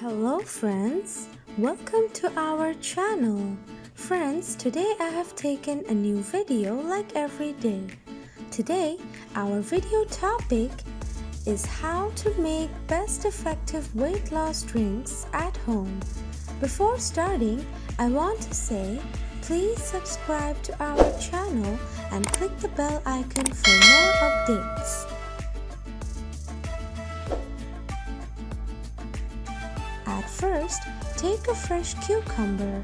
Hello friends, welcome to our channel. Friends, today I have taken a new video like every day. Today our video topic is how to make best effective weight loss drinks at home. Before starting, I want to say please subscribe to our channel and click the bell icon for more updates. At first, take a fresh cucumber.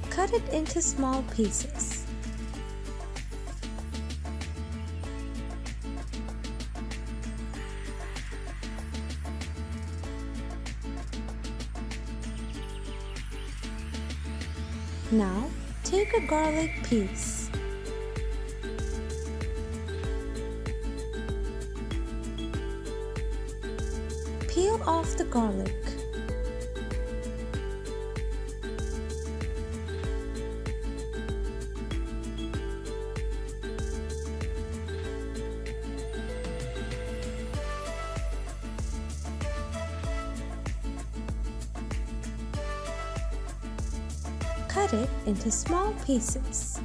Cut it into small pieces. Now, take a garlic piece. Peel off the garlic. Cut it into small pieces.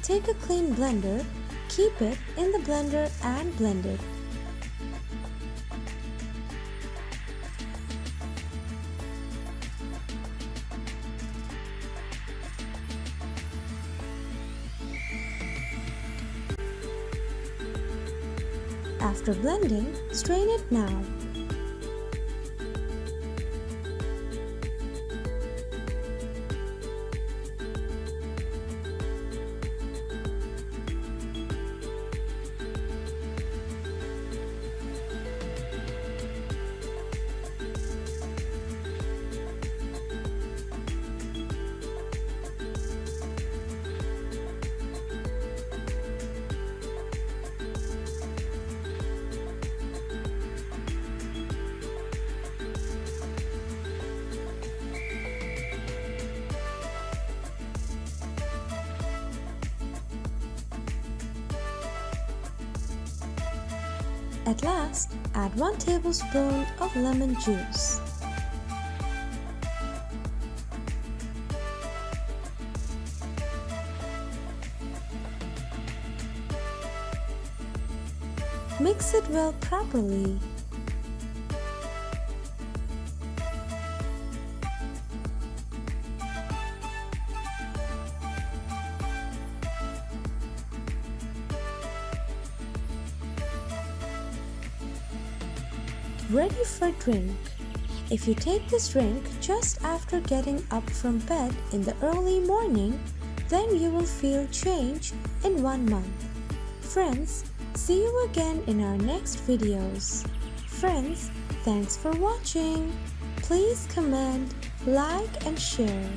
Take a clean blender, keep it in the blender and blend it. After blending, strain it now. At last, add 1 tablespoon of lemon juice. Mix it well properly. Ready for drink. If you take this drink just after getting up from bed in the early morning, then you will feel change in 1 month. Friends, see you again in our next videos. Friends, thanks for watching. Please comment, like and share.